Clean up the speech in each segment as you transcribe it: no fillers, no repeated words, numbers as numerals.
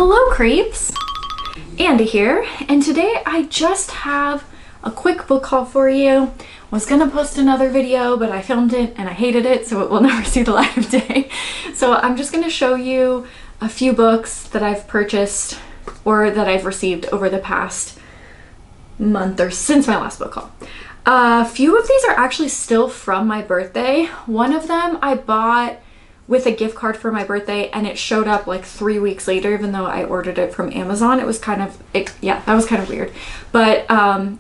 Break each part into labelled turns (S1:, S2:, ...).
S1: Hello creeps! Andy here, and today I just have a quick book haul for you. Was gonna post another video, but I filmed it and I hated it, so it will never see the light of day. So I'm just gonna show you a few books that I've purchased or that I've received over the past month or since my last book haul. A few of these are actually still from my birthday. One of them I bought with a gift card for my birthday and it showed up like 3 weeks later, even though I ordered it from Amazon. It was kind of, that was kind of weird. But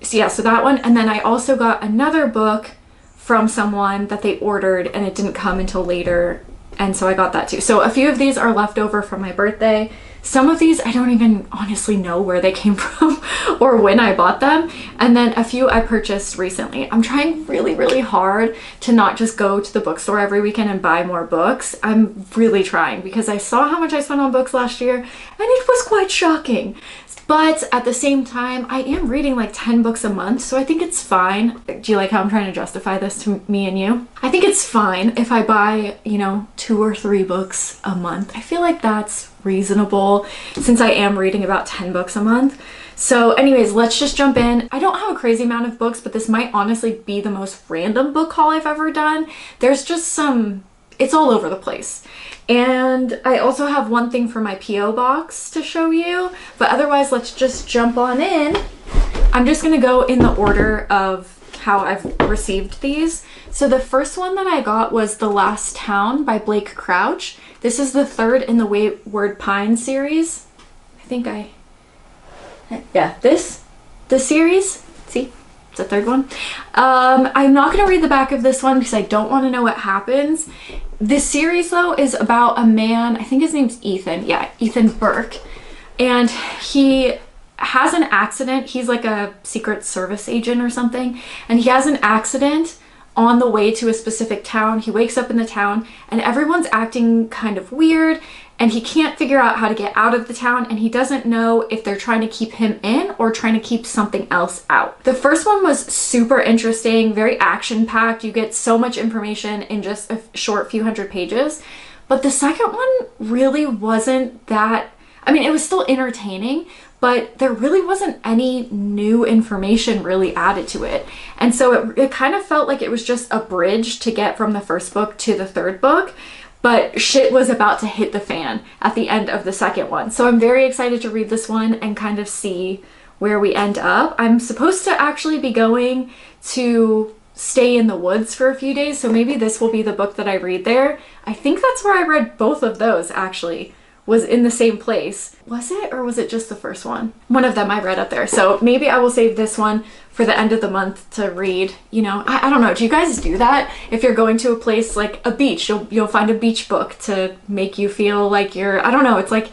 S1: so that one. And then I also got another book from someone that they ordered and it didn't come until later. And so I got that too. So a few of these are left over from my birthday. Some of these I don't even honestly know where they came from or when I bought them. And then a few I purchased recently. I'm trying really, really hard to not just go to the bookstore every weekend and buy more books. I'm really trying because I saw how much I spent on books last year and it was quite shocking. But at the same time, I am reading like 10 books a month, so I think it's fine. Do you like how I'm trying to justify this to me and you? I think it's fine if I buy, 2 or 3 books a month. I feel like that's reasonable since I am reading about 10 books a month. So anyways, let's just jump in. I don't have a crazy amount of books, but this might honestly be the most random book haul I've ever done. There's just it's all over the place. And I also have one thing for my P.O. box to show you, but otherwise let's just jump on in. I'm just gonna go in the order of how I've received these. So the first one that I got was The Last Town by Blake Crouch. This is the third in the Wayward Pines series. The series, see? It's the third one. I'm not going to read the back of this one because I don't want to know what happens. This series though is about a man, I think his name's Ethan. Yeah, Ethan Burke. And he has an accident. He's like a Secret Service agent or something. And he has an accident on the way to a specific town. He wakes up in the town and everyone's acting kind of weird. And he can't figure out how to get out of the town, and he doesn't know if they're trying to keep him in or trying to keep something else out. The first one was super interesting, very action-packed. You get so much information in just a short few hundred pages. But the second one really wasn't that, it was still entertaining, but there really wasn't any new information really added to it. And so it kind of felt like it was just a bridge to get from the first book to the third book. But shit was about to hit the fan at the end of the second one. So I'm very excited to read this one and kind of see where we end up. I'm supposed to actually be going to stay in the woods for a few days, so maybe this will be the book that I read there. I think that's where I read both of those actually, was in the same place. Was it, or was it just the first one? One of them I read up there. So maybe I will save this one for the end of the month to read. I don't know. Do you guys do that? If you're going to a place like a beach, you'll find a beach book to make you feel like you're, I don't know, it's like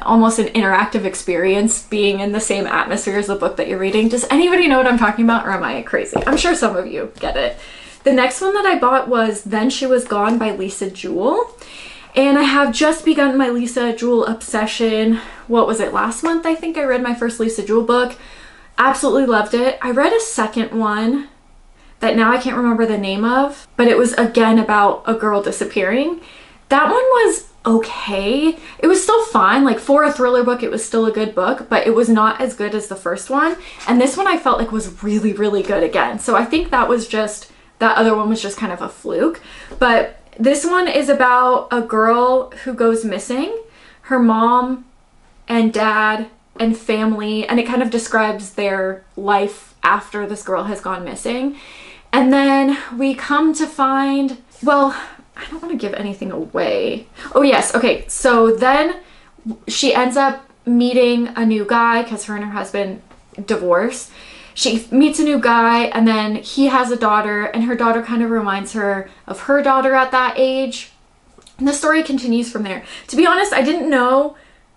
S1: almost an interactive experience being in the same atmosphere as the book that you're reading. Does anybody know what I'm talking about, or am I crazy? I'm sure some of you get it. The next one that I bought was Then She Was Gone by Lisa Jewell. And I have just begun my Lisa Jewell obsession. What was it, last month? I think I read my first Lisa Jewell book. Absolutely loved it. I read a second one that now I can't remember the name of, but it was again about a girl disappearing. That one was okay. It was still fine. Like for a thriller book, it was still a good book, but it was not as good as the first one. And this one I felt like was really, really good again. So I think that other one was just kind of a fluke. But this one is about a girl who goes missing, her mom and dad and family, and it kind of describes their life after this girl has gone missing. And then we come to find, well, I don't want to give anything away. Oh yes, okay, so then she ends up meeting a new guy because her and her husband divorced. She meets a new guy and then he has a daughter, and her daughter kind of reminds her of her daughter at that age. And the story continues from there. To be honest, I didn't know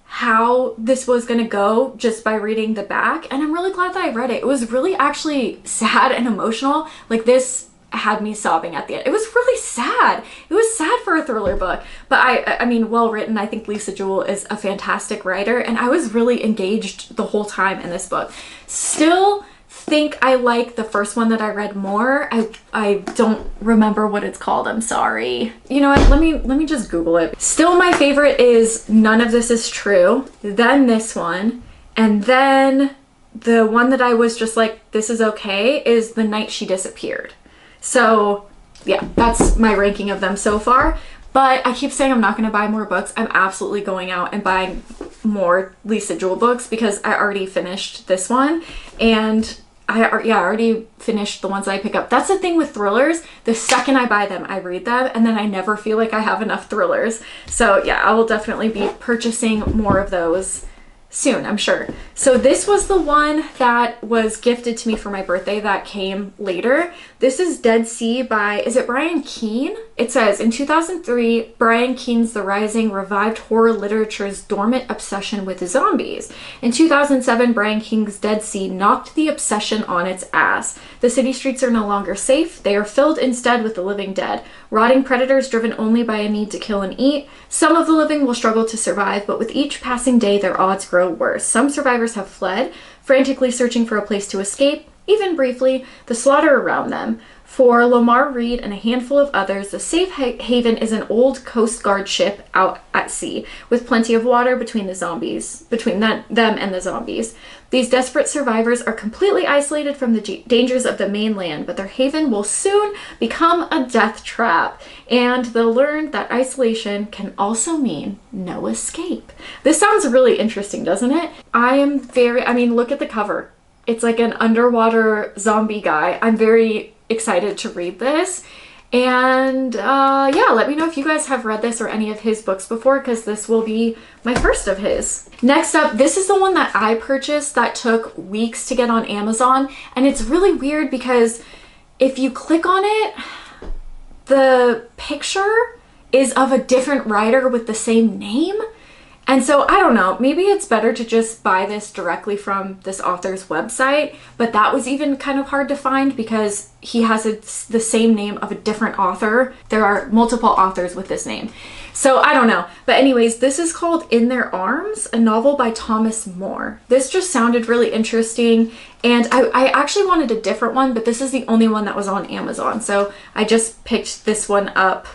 S1: how this was gonna go just by reading the back, and I'm really glad that I read it. It was really actually sad and emotional. Like this had me sobbing at the end. It was really sad. It was sad for a thriller book, but I mean, well written. I think Lisa Jewell is a fantastic writer, and I was really engaged the whole time in this book. Still think I like the first one that I read more. I don't remember what it's called. I'm sorry. You know what? Let me just Google it. Still, my favorite is None of This Is True, then this one, and then the one that I was just like, this is okay, is The Night She Disappeared. So yeah, that's my ranking of them so far. But I keep saying I'm not going to buy more books. I'm absolutely going out and buying more Lisa Jewell books because I already finished this one, and I already finished the ones that I pick up. That's the thing with thrillers. The second I buy them, I read them, and then I never feel like I have enough thrillers. So yeah, I will definitely be purchasing more of those soon, I'm sure. So this was the one that was gifted to me for my birthday that came later. This is Dead Sea by, is it Brian Keene? It says, in 2003, Brian Keene's The Rising revived horror literature's dormant obsession with zombies. In 2007, Brian Keene's Dead Sea knocked the obsession on its ass. The city streets are no longer safe. They are filled instead with the living dead, rotting predators driven only by a need to kill and eat. Some of the living will struggle to survive, but with each passing day, their odds grow worse. Some survivors have fled, frantically searching for a place to escape, even briefly, the slaughter around them. For Lamar Reed and a handful of others, the safe haven is an old Coast Guard ship out at sea, with plenty of water between them and the zombies. These desperate survivors are completely isolated from the dangers of the mainland, but their haven will soon become a death trap, and they'll learn that isolation can also mean no escape. This sounds really interesting, doesn't it? I mean, look at the cover. It's like an underwater zombie guy. I'm very excited to read this. And yeah, let me know if you guys have read this or any of his books before, because this will be my first of his. Next up, this is the one that I purchased that took weeks to get on Amazon. And it's really weird because if you click on it, the picture is of a different writer with the same name. And so I don't know, maybe it's better to just buy this directly from this author's website, but that was even kind of hard to find because he has the same name of a different author. There are multiple authors with this name. So I don't know. But anyways, this is called In Their Arms, a novel by Thomas More. This just sounded really interesting, and I actually wanted a different one, but this is the only one that was on Amazon. So I just picked this one up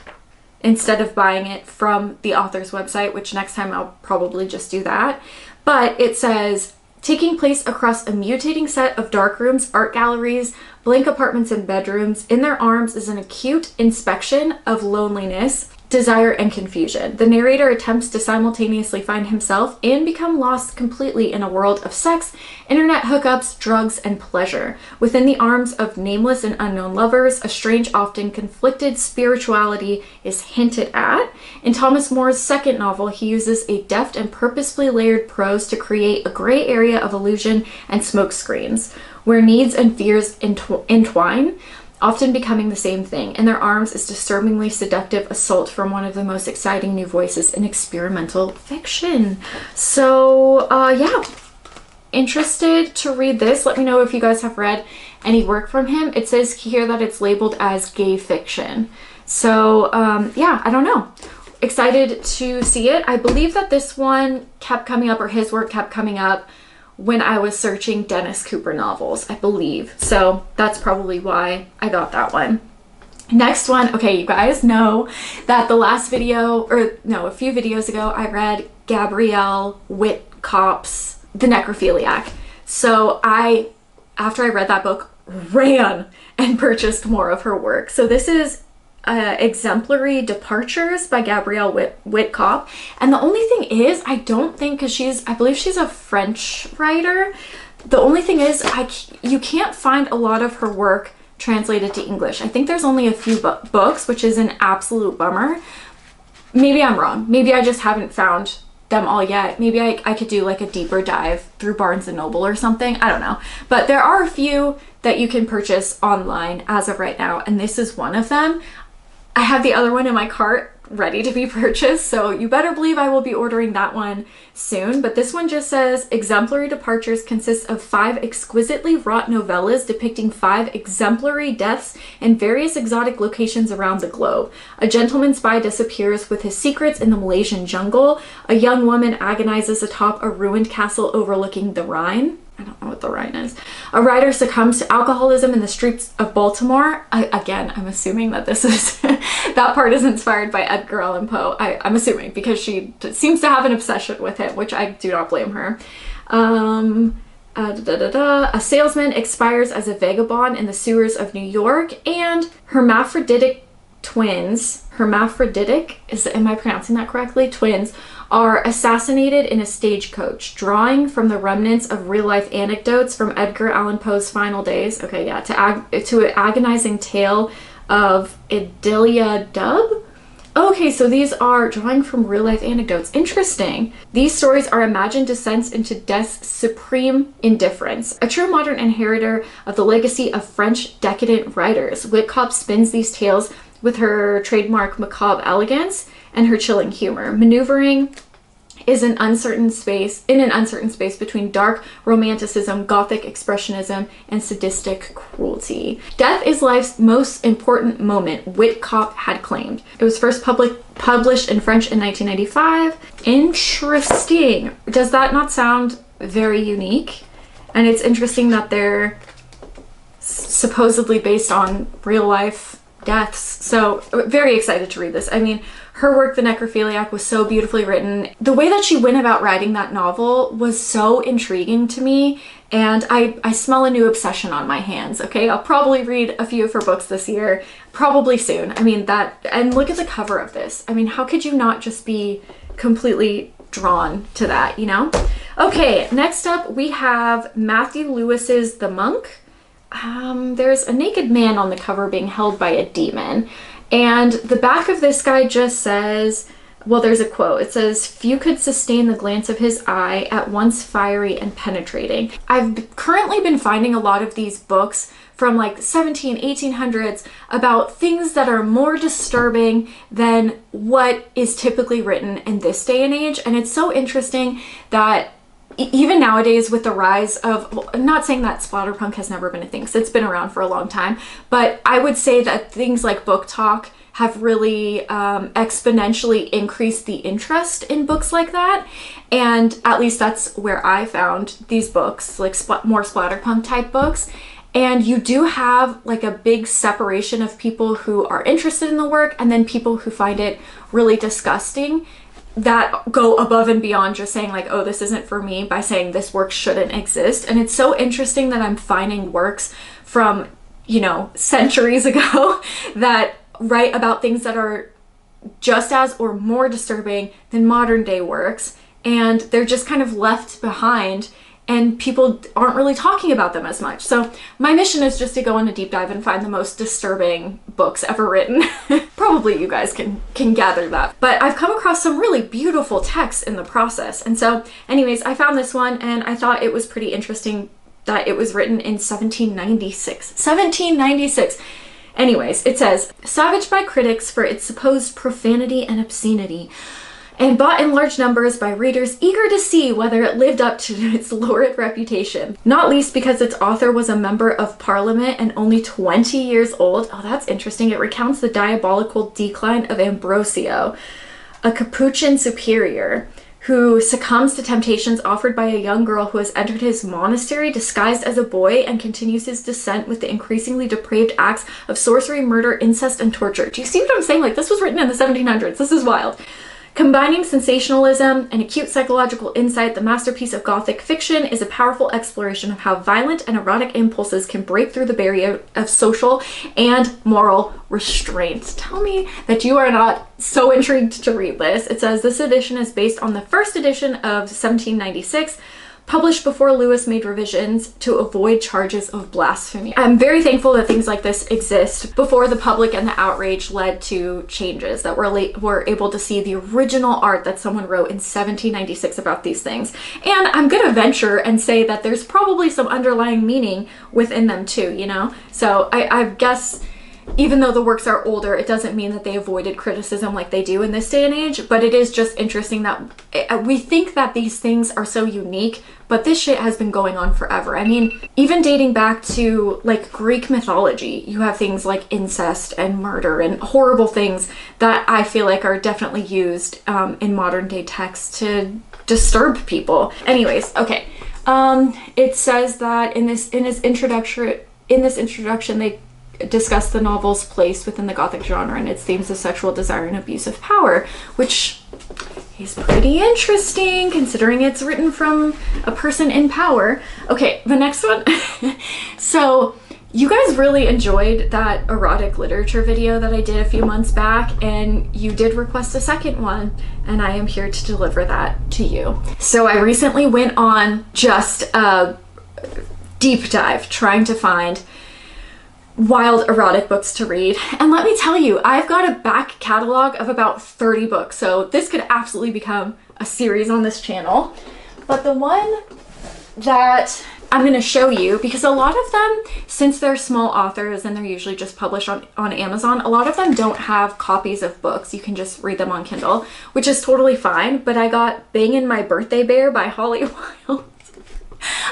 S1: instead of buying it from the author's website, which next time I'll probably just do that. But it says, taking place across a mutating set of dark rooms, art galleries, blank apartments, and bedrooms, In Their Arms is an acute inspection of loneliness, desire, and confusion. The narrator attempts to simultaneously find himself and become lost completely in a world of sex, internet hookups, drugs, and pleasure. Within the arms of nameless and unknown lovers, a strange, often conflicted spirituality is hinted at. In Thomas More's second novel, he uses a deft and purposefully layered prose to create a gray area of illusion and smoke screens, where needs and fears entwine, often becoming the same thing. In Their Arms is disturbingly seductive assault from one of the most exciting new voices in experimental fiction. So yeah, interested to read this. Let me know if you guys have read any work from him. It says here that it's labeled as gay fiction. So yeah, I don't know. Excited to see it. I believe that this one kept coming up, or his work kept coming up, when I was searching Dennis Cooper novels, I believe. So that's probably why I got that one. Next one, okay, you guys know that the last video, or no, a few videos ago, I read Gabrielle Whitcopp's The Necrophiliac. So after I read that book, ran and purchased more of her work. So this is Exemplary Departures by Gabrielle Whitcopp. And the only thing is, I don't think, because I believe she's a French writer. The only thing is, you can't find a lot of her work translated to English. I think there's only a few books, which is an absolute bummer. Maybe I'm wrong. Maybe I just haven't found them all yet. Maybe I could do like a deeper dive through Barnes & Noble or something. I don't know. But there are a few that you can purchase online as of right now, and this is one of them. I have the other one in my cart ready to be purchased, so you better believe I will be ordering that one soon. But this one just says, Exemplary Departures consists of 5 exquisitely wrought novellas depicting 5 exemplary deaths in various exotic locations around the globe. A gentleman spy disappears with his secrets in the Malaysian jungle. A young woman agonizes atop a ruined castle overlooking the Rhine. I don't know what what the rhyme is. A writer succumbs to alcoholism in the streets of Baltimore. Again, I'm assuming that this is that part is inspired by Edgar Allan Poe. I'm assuming, because she seems to have an obsession with him, which I do not blame her. A salesman expires as a vagabond in the sewers of New York, and hermaphroditic twins, am I pronouncing that correctly? Twins are assassinated in a stagecoach, drawing from the remnants of real-life anecdotes from Edgar Allan Poe's final days. Okay, yeah, to an agonizing tale of Idilia Dub. Okay, so these are drawing from real-life anecdotes. Interesting. These stories are imagined descents into death's supreme indifference. A true modern inheritor of the legacy of French decadent writers, Whitcomb spins these tales with her trademark macabre elegance and her chilling humor, maneuvering in an uncertain space between dark romanticism, gothic expressionism, and sadistic cruelty. Death is life's most important moment, Whitcomb had claimed. It was first published in French in 1995. Interesting. Does that not sound very unique? And it's interesting that they're supposedly based on real life deaths. So very excited to read this. I mean, her work, The Necrophiliac, was so beautifully written. The way that she went about writing that novel was so intriguing to me, and I smell a new obsession on my hands. Okay, I'll probably read a few of her books this year, probably soon. I mean, and look at the cover of this. I mean, how could you not just be completely drawn to that, you know? Okay, next up we have Matthew Lewis's The Monk. There's a naked man on the cover being held by a demon. And the back of this guy just says, well, there's a quote. It says, "Few could sustain the glance of his eye, at once fiery and penetrating." I've currently been finding a lot of these books from like 1800s about things that are more disturbing than what is typically written in this day and age. And it's so interesting that even nowadays, with the rise of, well, I'm not saying that splatterpunk has never been a thing, because it's been around for a long time, but I would say that things like Book Talk have really exponentially increased the interest in books like that. And at least that's where I found these books, like more splatterpunk type books. And you do have like a big separation of people who are interested in the work and then people who find it really disgusting, that go above and beyond just saying like, oh, this isn't for me, by saying this work shouldn't exist. And it's so interesting that I'm finding works from, you know, centuries ago that write about things that are just as or more disturbing than modern day works, and they're just kind of left behind and people aren't really talking about them as much. So my mission is just to go on a deep dive and find the most disturbing books ever written. Probably you guys can gather that. But I've come across some really beautiful texts in the process. And so anyways, I found this one and I thought it was pretty interesting that it was written in 1796. 1796! Anyways, it says, savaged by critics for its supposed profanity and obscenity, and bought in large numbers by readers eager to see whether it lived up to its lurid reputation, not least because its author was a member of Parliament and only 20 years old. Oh, that's interesting. It recounts the diabolical decline of Ambrosio, a Capuchin superior, who succumbs to temptations offered by a young girl who has entered his monastery disguised as a boy and continues his descent with the increasingly depraved acts of sorcery, murder, incest, and torture. Do you see what I'm saying? Like, this was written in the 1700s. This is wild. Combining sensationalism and acute psychological insight, the masterpiece of Gothic fiction is a powerful exploration of how violent and erotic impulses can break through the barrier of social and moral restraints. Tell me that you are not so intrigued to read this. It says this edition is based on the first edition of 1796, published before Lewis made revisions to avoid charges of blasphemy. I'm very thankful that things like this exist before the public and the outrage led to changes, that we're able to see the original art that someone wrote in 1796 about these things. And I'm gonna venture and say that there's probably some underlying meaning within them too, you know? So I guess even though the works are older, it doesn't mean that they avoided criticism like they do in this day and age, but it is just interesting that we think that these things are so unique, but this shit has been going on forever. I mean, even dating back to like Greek mythology, you have things like incest and murder and horrible things that I feel like are definitely used in modern day texts to disturb people. Anyways, okay. It says that in this introduction they discuss the novel's place within the Gothic genre and its themes of sexual desire and abuse of power, which is pretty interesting considering it's written from a person in power. Okay, the next one. So you guys really enjoyed that erotic literature video that I did a few months back, and you did request a second one, and I am here to deliver that to you. So I recently went on just a deep dive trying to find wild erotic books to read, and let me tell you, I've got a back catalog of about 30 books, so this could absolutely become a series on this channel. But the one that I'm going to show you, because a lot of them, since they're small authors and they're usually just published on Amazon, a lot of them don't have copies of books. You can just read them on Kindle, which is totally fine. But I got Bangin' My Birthday Bear by Holly Wilde.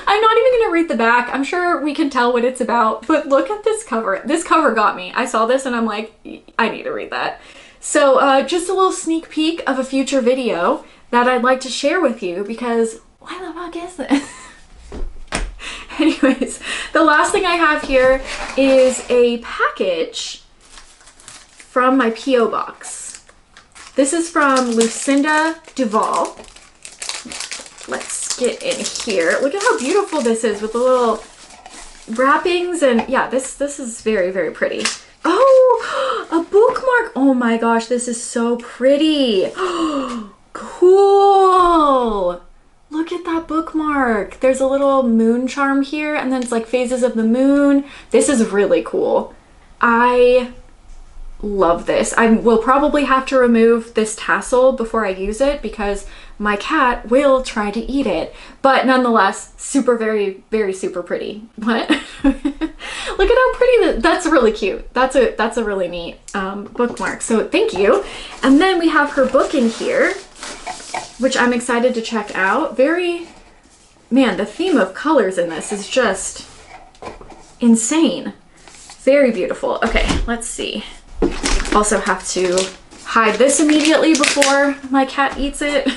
S1: I'm not even going to read the back. I'm sure we can tell what it's about, but look at this cover. This cover got me. I saw this and I'm like, I need to read that. So just a little sneak peek of a future video that I'd like to share with you, because why the fuck is this? Anyways, the last thing I have here is a package from my P.O. box. This is from Lucinda Duval. Let's get in here. Look at how beautiful this is with the little wrappings, and yeah, this is very, very pretty. Oh, a bookmark. Oh my gosh, this is so pretty. Cool. Look at that bookmark. There's a little moon charm here, and then it's like phases of the moon. This is really cool. I love this. I will probably have to remove this tassel before I use it because my cat will try to eat it. But nonetheless, super, very, very super pretty. What? Look at how pretty that's really cute. That's a really neat bookmark. So thank you. And then we have her book in here, which I'm excited to check out. Man, the theme of colors in this is just insane. Very beautiful. Okay, let's see. Also have to hide this immediately before my cat eats it.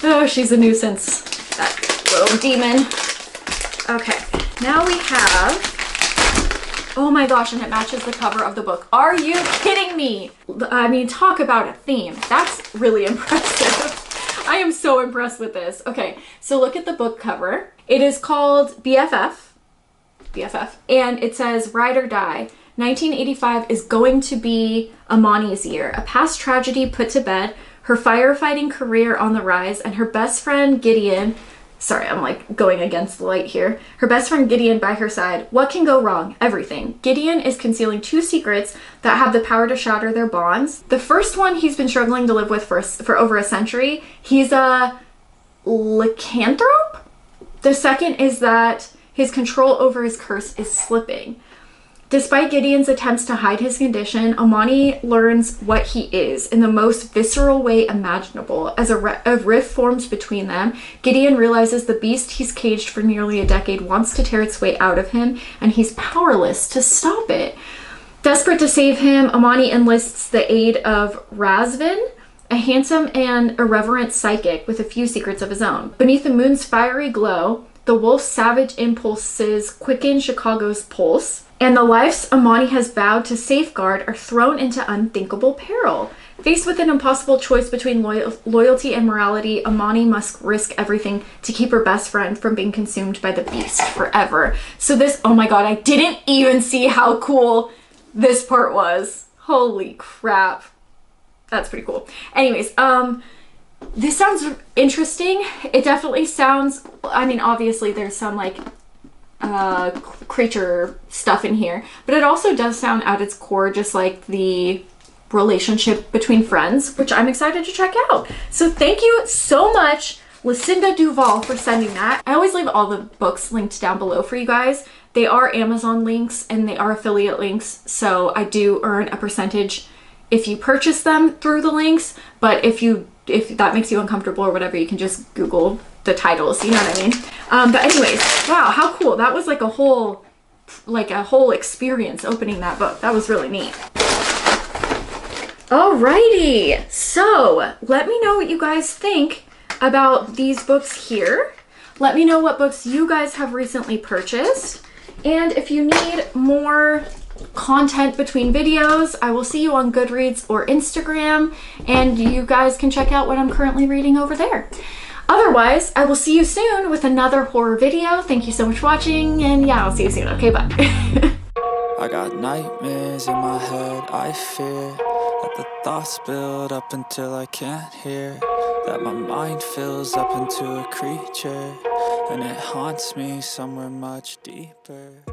S1: Oh, she's a nuisance, that little demon. Okay, now we have, oh my gosh, and it matches the cover of the book. Are you kidding me? I mean, talk about a theme. That's really impressive. I am so impressed with this. Okay, so look at the book cover. It is called BFF, and it says Ride or Die. 1985 is going to be Amani's year, a past tragedy put to bed, her firefighting career on the rise, and her best friend Gideon, sorry, I'm like going against the light here, her best friend Gideon by her side. What can go wrong? Everything. Gideon is concealing two secrets that have the power to shatter their bonds. The first one he's been struggling to live with for over a century. He's a lycanthrope. The second is that his control over his curse is slipping. Despite Gideon's attempts to hide his condition, Amani learns what he is in the most visceral way imaginable. As a rift forms between them, Gideon realizes the beast he's caged for nearly a decade wants to tear its way out of him, and he's powerless to stop it. Desperate to save him, Amani enlists the aid of Razvin, a handsome and irreverent psychic with a few secrets of his own. Beneath the moon's fiery glow, the wolf's savage impulses quicken Chicago's pulse, and the lives Amani has vowed to safeguard are thrown into unthinkable peril. Faced with an impossible choice between loyalty and morality, Amani must risk everything to keep her best friend from being consumed by the beast forever. So this, oh my god, I didn't even see how cool this part was. Holy crap. That's pretty cool. Anyways, this sounds interesting. It definitely sounds, I mean, obviously there's some like creature stuff in here, but it also does sound at its core just like the relationship between friends, which I'm excited to check out. So thank you so much, Lucinda Duval, for sending that. I always leave all the books linked down below for you guys. They are Amazon links and they are affiliate links, so I do earn a percentage if you purchase them through the links, but if that makes you uncomfortable or whatever, you can just Google the titles, you know what I mean? But anyways, wow, how cool. That was like a whole experience opening that book. That was really neat. Alrighty, so let me know what you guys think about these books here. Let me know what books you guys have recently purchased. And if you need more content between videos, I will see you on Goodreads or Instagram, and you guys can check out what I'm currently reading over there. Otherwise, I will see you soon with another horror video. Thank you so much for watching, and yeah, I'll see you soon. Okay, bye.
S2: I got nightmares in my head, I fear that the thoughts build up until I can't hear, that my mind fills up into a creature, and it haunts me somewhere much deeper.